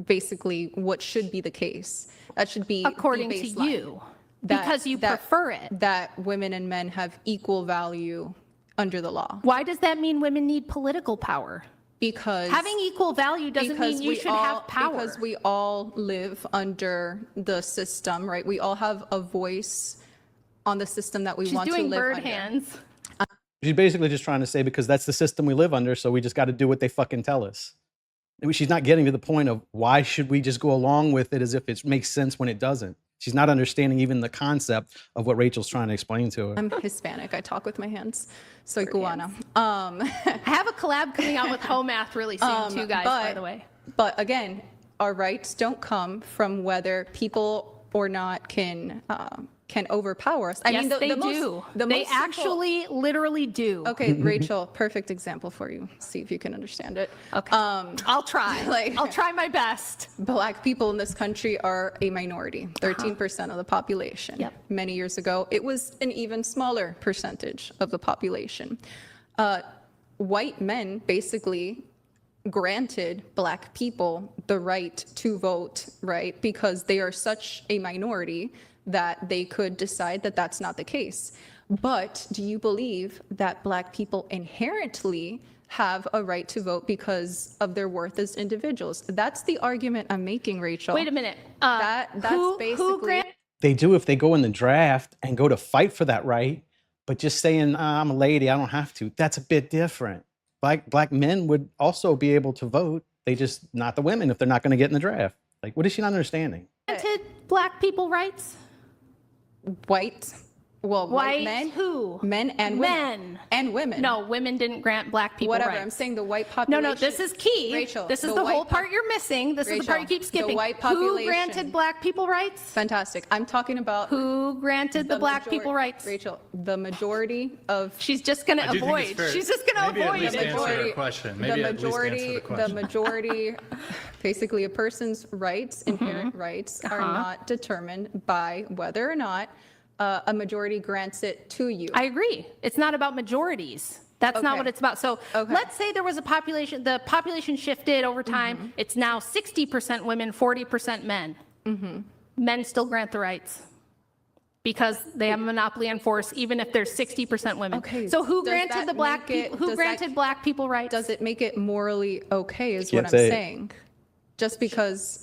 basically what should be the case. That should be according to you, because you prefer it. That women and men have equal value under the law. Why does that mean women need political power? Because having equal value doesn't mean you should have power. Because we all live under the system, right? We all have a voice on the system that we want to live under. She's doing bird hands. She's basically just trying to say, because that's the system we live under, so we just got to do what they fucking tell us. She's not getting to the point of why should we just go along with it as if it makes sense when it doesn't. She's not understanding even the concept of what Rachel's trying to explain to her. I'm Hispanic. I talk with my hands. Soy cubana. I have a collab coming out with Home Math really soon too, guys, by the way. But again, our rights don't come from whether people or not can overpower us. Yes, they do. They actually literally do. Okay, Rachel, perfect example for you. See if you can understand it. Okay. I'll try. I'll try my best. Black people in this country are a minority, 13% of the population. Yep. Many years ago, it was an even smaller percentage of the population. White men basically granted Black people the right to vote, right? Because they are such a minority that they could decide that that's not the case. But do you believe that Black people inherently have a right to vote because of their worth as individuals? That's the argument I'm making, Rachel. Wait a minute. That's basically... They do if they go in the draft and go to fight for that right, but just saying, I'm a lady, I don't have to, that's a bit different. Black men would also be able to vote. They just, not the women if they're not going to get in the draft. Like, what is she not understanding? Granted Black people rights? White men. Who? Men and women. Men. And women. No, women didn't grant Black people Whatever, rights. I'm saying the white population. No, this is key. Rachel, this is the whole part you're missing. This is the part you keep skipping. The white population. Who granted Black people rights? Fantastic. I'm talking about... Who granted the Black people rights? Rachel, the majority of... She's just going to avoid. She's just going to avoid the majority. Question. Maybe the majority, basically a person's rights, inherent rights, are not determined by whether or not a majority grants it to you. I agree. It's not about majorities. That's not what it's about. So let's say there was the population shifted over time. It's now 60% women, 40% men. Men still grant the rights because they have a monopoly on force, even if there's 60% women. Okay. So who granted the Black people? Who granted Black people rights? Does it make it morally okay? Is what I'm saying. Just because.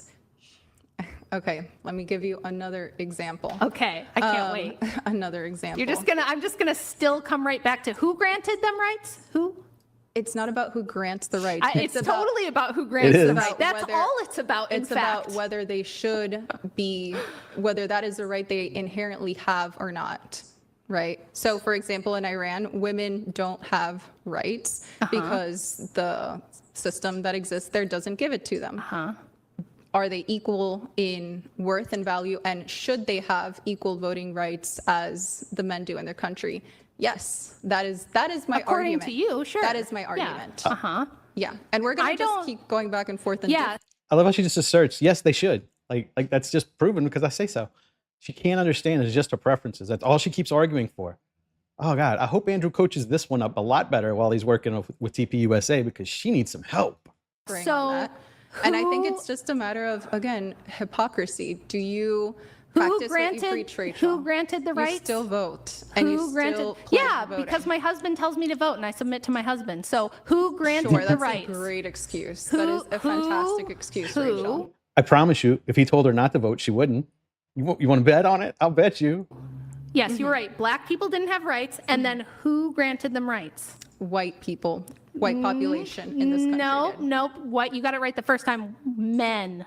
Okay, let me give you another example. Okay, I can't wait. Another example. I'm just gonna still come right back to who granted them rights? Who? It's not about who grants the rights. It's totally about who grants the rights. That's all it's about, in fact. It's about whether they should be, whether that is a right they inherently have or not, right? So, for example, in Iran, women don't have rights because the system that exists there doesn't give it to them. Are they equal in worth and value, and should they have equal voting rights as the men do in their country? Yes, that is my argument. According to you, sure. That is my argument. Yeah. And we're going to just keep going back and forth. And I love how she just asserts, yes, they should. Like that's just proven because I say so. She can't understand it's just her preferences. That's all she keeps arguing for. Oh God, I hope Andrew coaches this one up a lot better while he's working with TPUSA because she needs some help. And I think it's just a matter of, again, hypocrisy. Do you practice what you preach, Rachel? Who granted the rights? You still vote. And you still because my husband tells me to vote and I submit to my husband. So who granted the rights? That's a great excuse. That is a fantastic excuse, Rachel. I promise you, if he told her not to vote, she wouldn't. You want to bet on it? I'll bet you. Yes, you're right. Black people didn't have rights. And then who granted them rights? White people. White population in this country. No, white. You got it right the first time. Men.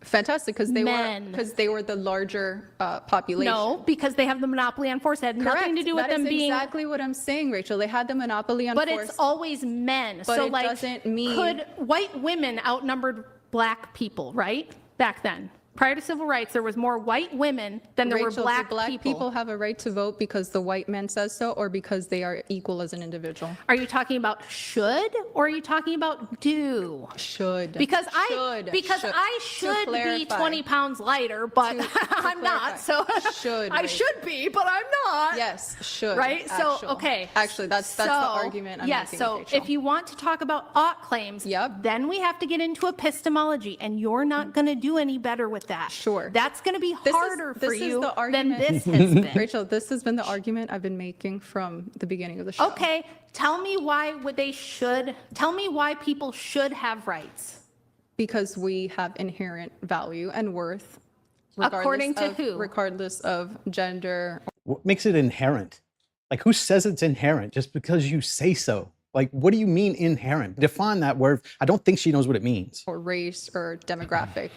Fantastic, because they were the larger population. No, because they have the monopoly on force. It had nothing to do with them being. That's exactly what I'm saying, Rachel. They had the monopoly on force. But it's always men. But it doesn't mean. Could white women outnumbered Black people, right? Back then. prior to civil rights, there was more white women than there Rachel, were black, do black people have a right to vote because the white man says so, or because they are equal as an individual? Are you talking about should, or are you talking about do? Should. Because I should be 20 pounds lighter, but I'm not. So should. I should be, but I'm not. Yes, should. Right? So, okay. Actually, that's the argument I'm making. So Rachel. if you want to talk about ought claims, then we have to get into epistemology, and you're not going to do any better with that. Sure. That's going to be harder for you than this has been. Rachel, this has been the argument I've been making from the beginning of the show. Okay, tell me why people should have rights. Because we have inherent value and worth. According to who? Regardless of gender. What makes it inherent? Like, who says it's inherent just because you say so? Like, what do you mean inherent? Define that word. I don't think she knows what it means. Or race or demographic.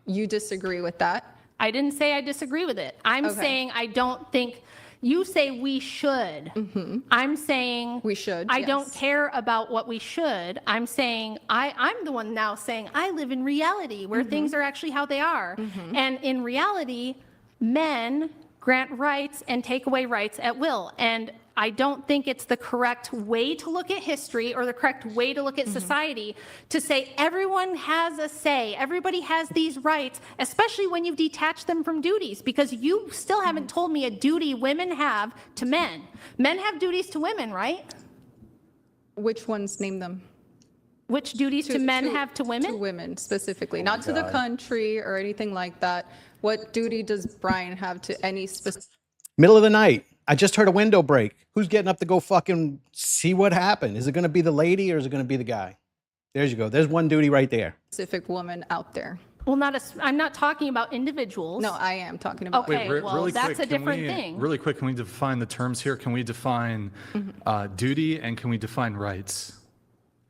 You disagree with that? I didn't say I disagree with it. I'm saying I don't think, you say we should. I'm saying we should. I don't care about what we should. I'm saying, I'm the one now saying I live in reality where things are actually how they are. And in reality, men grant rights and take away rights at will. And I don't think it's the correct way to look at history or the correct way to look at society to say everyone has a say, everybody has these rights, especially when you've detached them from duties, because you still haven't told me a duty women have to men. Men have duties to women, right? Which ones? Name them. Which duties do men have to women? To women specifically, not to the country or anything like that. What duty does Brian have to any specific? Middle of the night. I just heard a window break. Who's getting up to go fucking see what happened? Is it going to be the lady or is it going to be the guy? There you go. There's one duty right there. Specific woman out there. Well, I'm not talking about individuals. No, I am talking about. Okay, well, that's a different thing. Really quick, can we define the terms here? Can we define duty and can we define rights?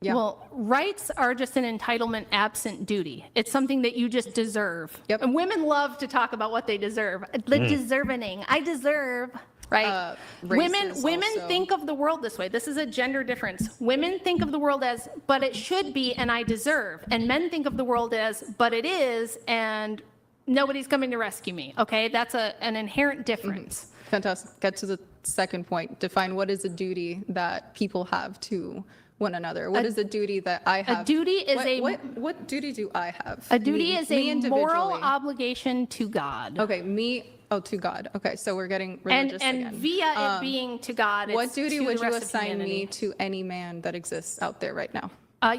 Yeah. Well, rights are just an entitlement absent duty. It's something that you just deserve. Yep. And women love to talk about what they deserve. The deserving. I deserve. Right? Women also think of the world this way. This is a gender difference. Women think of the world as, but it should be, and I deserve. And men think of the world as, but it is, and nobody's coming to rescue me. Okay? That's an inherent difference. Fantastic. Get to the second point. Define what is a duty that people have to one another. What is a duty that I have? A duty is what duty do I have? A duty is a moral individually. obligation to God. Okay, me. Oh, to God. Okay, so we're getting religious and again. via it being to God, what it's duty to would the you rest of assign me humanity. to any man that exists out there right now?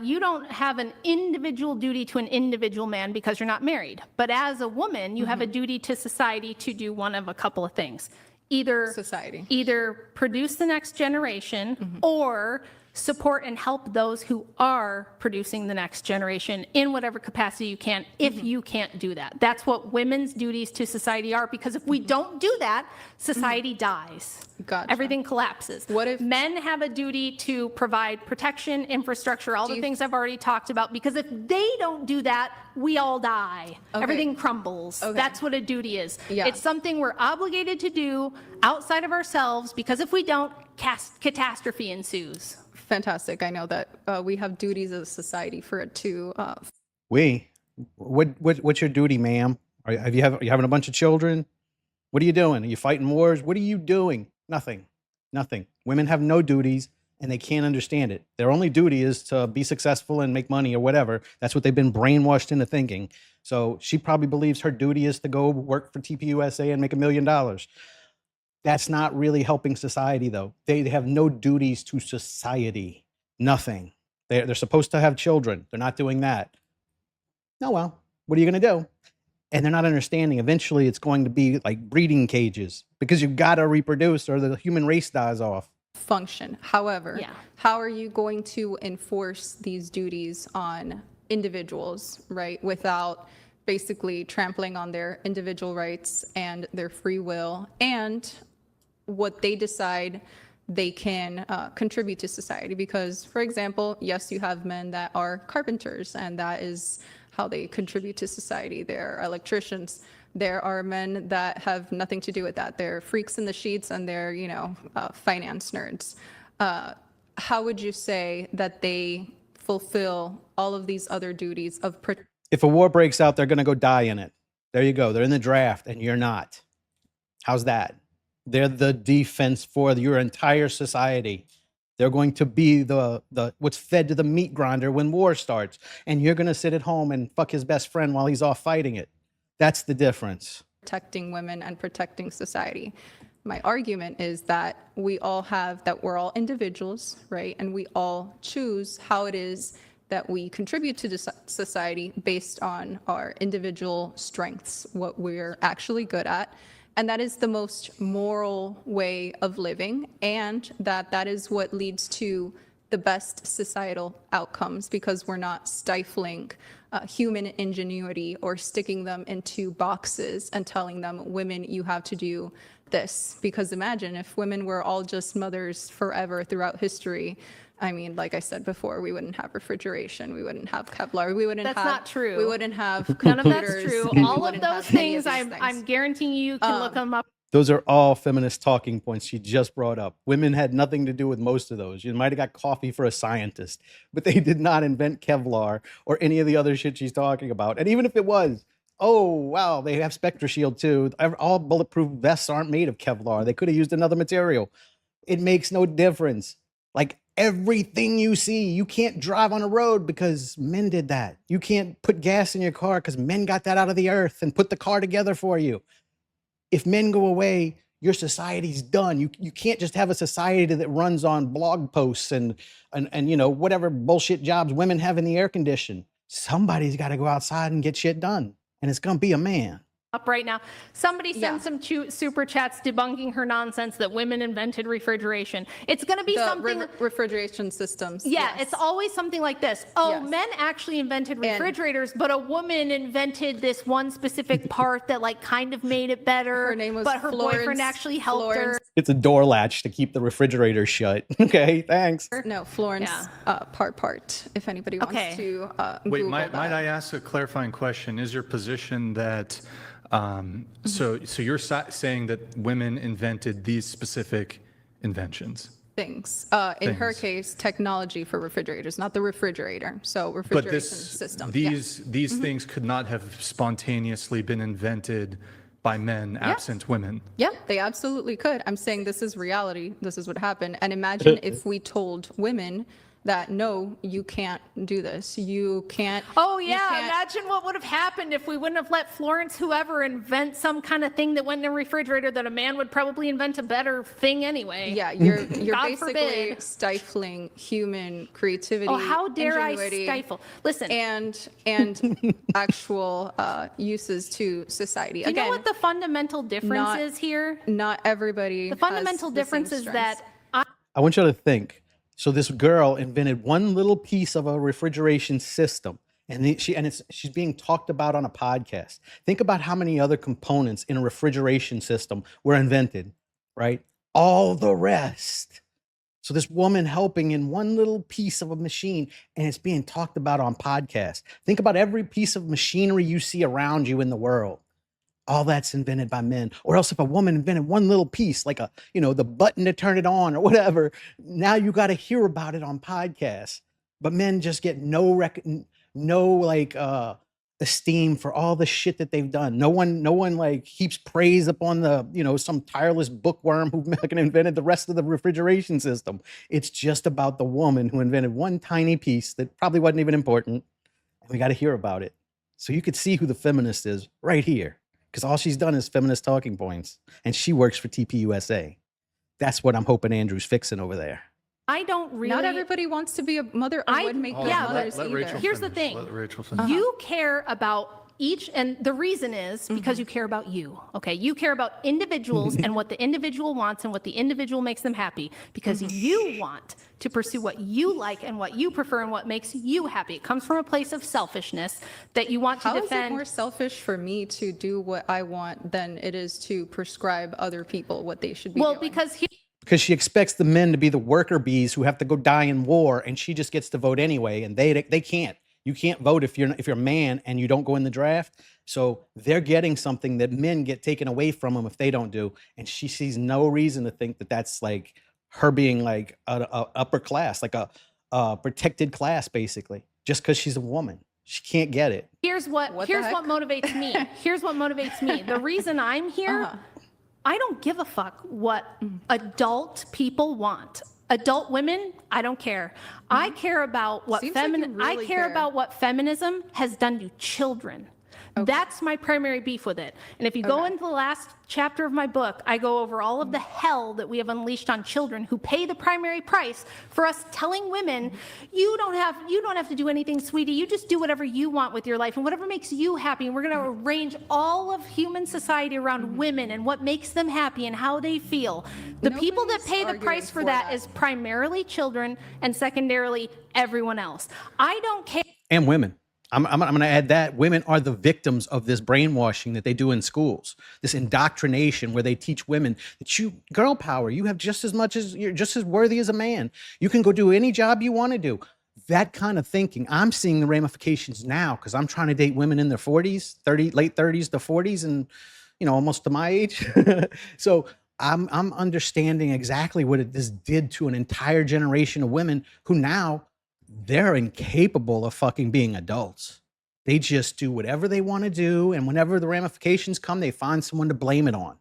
You don't have an individual duty to an individual man because you're not married. But as a woman, you have a duty to society to do one of a couple of things. Either produce the next generation or support and help those who are producing the next generation in whatever capacity you can, if you can't do that. That's what women's duties to society are, because if we don't do that, society dies. Gotcha. Everything collapses. What if men have a duty to provide protection, infrastructure, all the things I've already talked about, because if they don't do that, we all die. Okay. Everything crumbles. Okay. That's what a duty is. Yeah. It's something we're obligated to do outside of ourselves, because if we don't, catastrophe ensues. Fantastic. I know that we have duties as a society for it to. What's your duty, ma'am? Are you having a bunch of children? What are you doing? Are you fighting wars? What are you doing? Nothing. Women have no duties and they can't understand it. Their only duty is to be successful and make money or whatever. That's what they've been brainwashed into thinking. So she probably believes her duty is to go work for TPUSA and make $1 million. That's not really helping society, though. They have no duties to society. Nothing. They're supposed to have children. They're not doing that. Oh, well, what are you going to do? And they're not understanding. Eventually, it's going to be like breeding cages because you've got to reproduce or the human race dies off. Function. However, how are you going to enforce these duties on individuals, right, without basically trampling on their individual rights and their free will and what they decide they can contribute to society? Because, for example, yes, you have men that are carpenters, and that is how they contribute to society. They're electricians. There are men that have nothing to do with that. They're freaks in the sheets, and they're, finance nerds. How would you say that they fulfill all of these other duties of If a war breaks out, they're going to go die in it. There you go. They're in the draft and you're not. How's that? They're the defense for your entire society. They're going to be the what's fed to the meat grinder when war starts. And you're going to sit at home and fuck his best friend while he's off fighting it. That's the difference. Protecting women and protecting society. My argument is that we're all individuals, right? And we all choose how it is that we contribute to society based on our individual strengths, what we're actually good at. And that is the most moral way of living, and that is what leads to the best societal outcomes, because we're not stifling human ingenuity or sticking them into boxes and telling them, women, you have to do this. Because imagine if women were all just mothers forever throughout history. I mean, like I said before, we wouldn't have refrigeration, we wouldn't have Kevlar, we wouldn't have... That's not true. We wouldn't have None of that's computers, true. we All of wouldn't those have any of things, these I'm guaranteeing you can look them up. Those are all feminist talking points she just brought up. Women had nothing to do with most of those. You might have got coffee for a scientist, but they did not invent Kevlar or any of the other shit she's talking about. And even if it was, oh, wow, they have Spectra Shield too. All bulletproof vests aren't made of Kevlar. They could have used another material. It makes no difference. Like everything you see, you can't drive on a road because men did that. You can't put gas in your car because men got that out of the earth and put the car together for you. If men go away, your society's done. You can't just have a society that runs on blog posts and you know, whatever bullshit jobs women have in the air condition. Somebody's got to go outside and get shit done. And it's going to be a man. Up right now. Somebody sent some super chats debunking her nonsense that women invented refrigeration. It's going to be something... refrigeration systems. Yeah, yes. It's always something like this. Oh, Yes. men actually invented refrigerators, but a woman invented this one specific part that like kind of made it better. Her name was but her boyfriend Florence- actually helped her. It's a door latch to keep the refrigerator shut. Okay, thanks. No, Florence part, if anybody wants to Wait, Google might that. I ask a clarifying question? Is your position that, so you're saying that women invented these specific inventions? Things. In her case, technology for refrigerators, not the refrigerator. So refrigeration But system. these things could not have spontaneously been invented by men absent women. Yeah, they absolutely could. I'm saying this is reality. This is what happened. And imagine if we told women that, no, you can't do this. You can't. Oh, you yeah. can't- Imagine what would have happened if we wouldn't have let Florence, whoever, invent some kind of thing that went in a refrigerator that a man would probably invent a better thing anyway. Yeah, you're God basically forbid. stifling human creativity. Oh, how dare I ingenuity, stifle? Listen. And actual uses to society. Do you know what the fundamental difference not- is here? Not everybody. The fundamental difference is that I want you to think. So this girl invented one little piece of a refrigeration system, and she's being talked about on a podcast. Think about how many other components in a refrigeration system were invented, right? All the rest. So this woman helping in one little piece of a machine, and it's being talked about on podcasts. Think about every piece of machinery you see around you in the world. All that's invented by men. Or else if a woman invented one little piece, like the button to turn it on or whatever, now you got to hear about it on podcasts. But men just get no esteem for all the shit that they've done. No one like heaps praise upon some tireless bookworm who fucking invented the rest of the refrigeration system. It's just about the woman who invented one tiny piece that probably wasn't even important. And we got to hear about it. So you could see who the feminist is right here. Because all she's done is feminist talking points. And she works for TPUSA. That's what I'm hoping Andrew's fixing over there. I don't really. Not everybody wants to be a mother or would make good mothers let either. Rachel Here's the finish. thing. Let Rachel finish. You care about each, and the reason is because you care about you, okay? You care about individuals and what the individual wants and what the individual makes them happy because you want to pursue what you like and what you prefer and what makes you happy. It comes from a place of selfishness that you want to How is it defend. more selfish for me to do what I want than it is to prescribe other people what they should be Well, doing? Because she expects the men to be the worker bees who have to go die in war, and she just gets to vote anyway, and they can't. You can't vote if you're a man and you don't go in the draft. So they're getting something that men get taken away from them if they don't do. And she sees no reason to think that that's like her being like a upper class, like a protected class, basically, just because she's a woman. She can't get it. Here's what motivates me. Here's what motivates me. The reason I'm here, I don't give a fuck what adult people want. Adult women, I don't care. I care about what about what feminism has done to children. That's my primary beef with it. And if you go into the last chapter of my book, I go over all of the hell that we have unleashed on children who pay the primary price for us telling women, you don't have to do anything, sweetie. You just do whatever you want with your life and whatever makes you happy. And we're going to arrange all of human society around women and what makes them happy and how they feel. The people that pay the price for that is primarily children and secondarily everyone else. I don't care. And women. I'm going to add that women are the victims of this brainwashing that they do in schools, this indoctrination where they teach women that girl power, you have you're just as worthy as a man. You can go do any job you want to do. That kind of thinking, I'm seeing the ramifications now because I'm trying to date women in their 40s, late 30s to 40s, and almost to my age. So I'm understanding exactly what this did to an entire generation of women who now they're incapable of fucking being adults. They just do whatever they want to do. And whenever the ramifications come, they find someone to blame it on.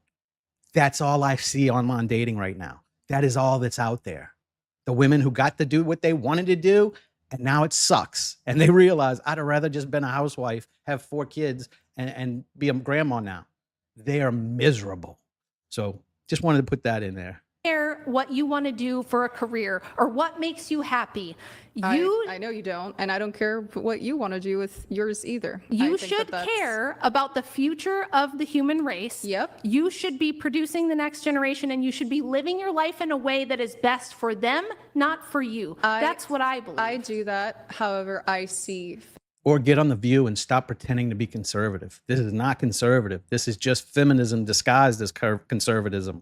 That's all I see online dating right now. That is all that's out there. The women who got to do what they wanted to do, and now it sucks. And they realize I'd have rather just been a housewife, have 4 kids, and be a grandma now. They are miserable. So just wanted to put that in there. Care what you want to do for a career or what makes you happy. I know you don't, and I don't care what you want to do with yours either. You should care about the future of the human race. Yep. You should be producing the next generation, and you should be living your life in a way that is best for them, not for you. That's what I believe. I do that. However, I see. Or get on The View and stop pretending to be conservative. This is not conservative. This is just feminism disguised as conservatism.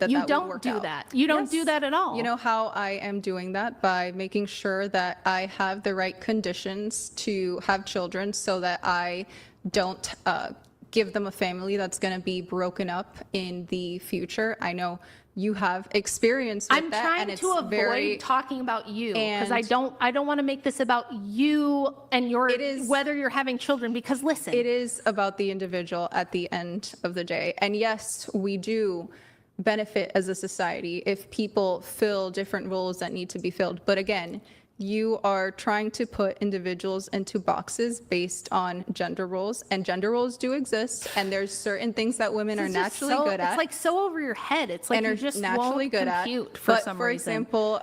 You don't do that. You don't do that at all. You know how I am doing that? By making sure that I have the right conditions to have children so that I don't give them a family that's going to be broken up in the future. I know you have experience with that. I'm trying to avoid talking about you because I don't want to make this about you and whether you're having children, because listen. It is about the individual at the end of the day. And yes, we do benefit as a society if people fill different roles that need to be filled. But again, you are trying to put individuals into boxes based on gender roles, and gender roles do exist, and there's certain things that women are naturally good at. It's like so over your head. It's like and you just naturally won't good compute at. for But some for reason. example,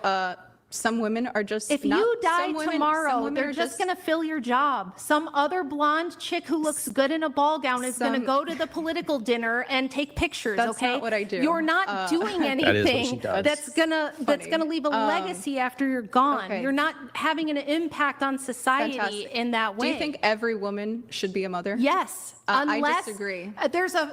some women are just if not, you die some women, tomorrow, they're just going to fill your job. Some other blonde chick who looks good in a ball gown is going to go to the political dinner and take pictures. That's okay, not what I do. You're not doing anything that's gonna leave a legacy after you're gone. Okay. You're not having an impact on society Fantastic. in that way. Do you think every woman should be a mother? Yes. I disagree. There's a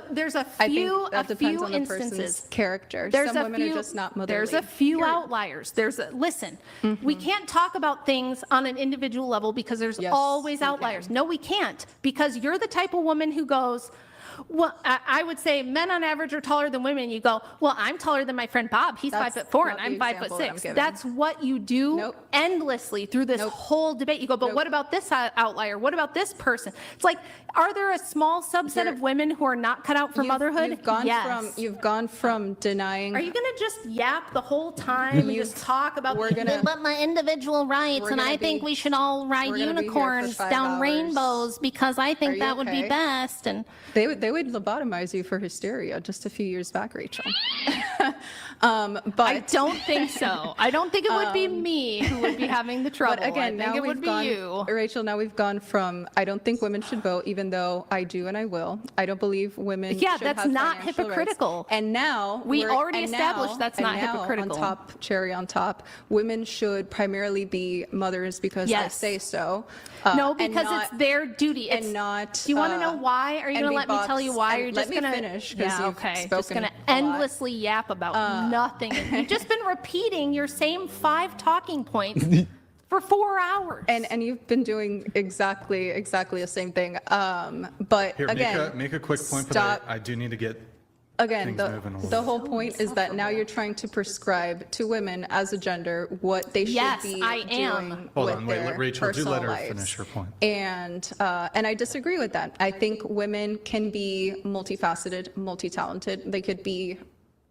few that depends on the instances. person's character. There's Some women are just not motherly. There's a few outliers. Listen, we can't talk about things on an individual level because there's always outliers. No, we can't, because you're the type of woman who goes, well, I would say men on average are taller than women. You go, well, I'm taller than my friend Bob. He's 5'4" and I'm 5'6". That's what you do endlessly through this whole debate. You go, but what about this outlier? What about this person? It's like, are there a small subset of women who are not cut out for motherhood? You've gone from denying. Are you going to just yap the whole time and just talk about but my individual rights, and I think we should all ride unicorns down rainbows because I think that would be best. And they would lobotomize you for hysteria just a few years back, Rachel. But I don't think so. I don't think it would be me who would be having the trouble. But again, I think it would be you. Rachel, now we've gone from, I don't think women should vote, even though I do and I will. I don't believe women should that's have not financial hypocritical. rights. And now we already established that's not hypocritical. On top, cherry on top, women should primarily be mothers because I say so. No, because it's their duty. And not. Do you want to know why? Are you going to let me tell you why? You're just going to finish. Okay. Just going to endlessly yap about nothing. You've just been repeating your same 5 talking points for 4 hours. And you've been doing exactly the same thing. But Here, again, make a quick point for that. I do need to get again, things moving a little. the whole point is that now you're trying to prescribe to women as a gender what they should Yes, be I am. doing Hold with on, wait, their Rachel, do personal let her lives. finish her point. And I disagree with that. I think women can be multifaceted, multi-talented. They could be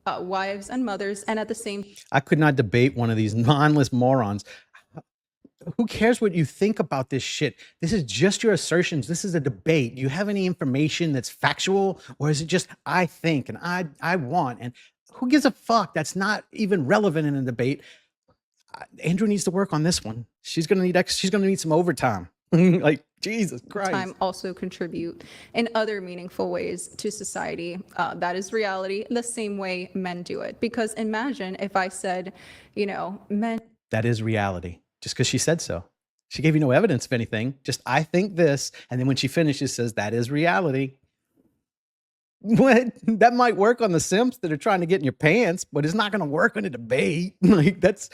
wives and mothers, and at the same I could not debate one of these mindless morons. Who cares what you think about this shit? This is just your assertions. This is a debate. Do you have any information that's factual, or is it just I think and I want? And who gives a fuck? That's not even relevant in a debate. Andrew needs to work on this one. She's gonna need some overtime. Like Jesus Christ. time also contribute in other meaningful ways to society. That is reality, the same way men do it. Because imagine if I said, men. That is reality. Just because she said so. She gave you no evidence of anything. Just I think this, and then when she finishes, says that is reality. What? That might work on the simps that are trying to get in your pants, but it's not going to work on a debate. Like that's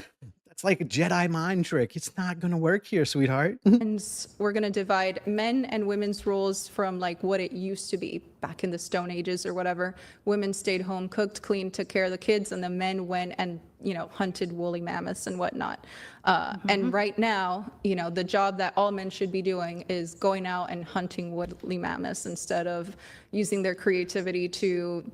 like a Jedi mind trick. It's not going to work here, sweetheart. And we're going to divide men and women's roles from like what it used to be back in the Stone Ages or whatever. Women stayed home, cooked, cleaned, took care of the kids, and the men went and hunted woolly mammoths and whatnot. And right now, the job that all men should be doing is going out and hunting woolly mammoths instead of using their creativity to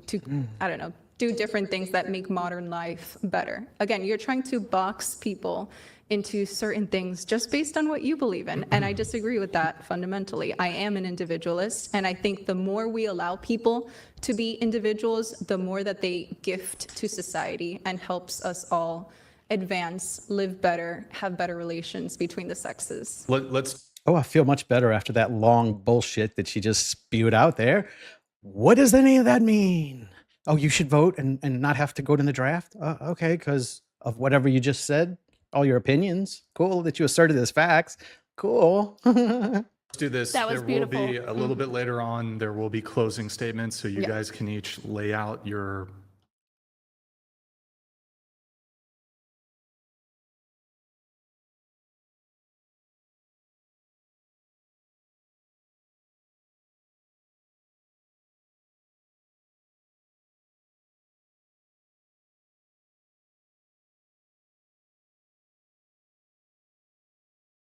I don't know, do different things that make modern life better. Again, you're trying to box people into certain things just based on what you believe in. And I disagree with that fundamentally. I am an individualist, and I think the more we allow people to be individuals, the more that they gift to society and helps us all advance, live better, have better relations between the sexes. Let's. Oh, I feel much better after that long bullshit that she just spewed out there. What does any of that mean? Oh, you should vote and not have to go to the draft? Okay, because of whatever you just said, all your opinions. Cool that you asserted as facts. Cool. Let's do this. That was There will beautiful. be a little bit later on, there will be closing statements, so you guys can each lay out your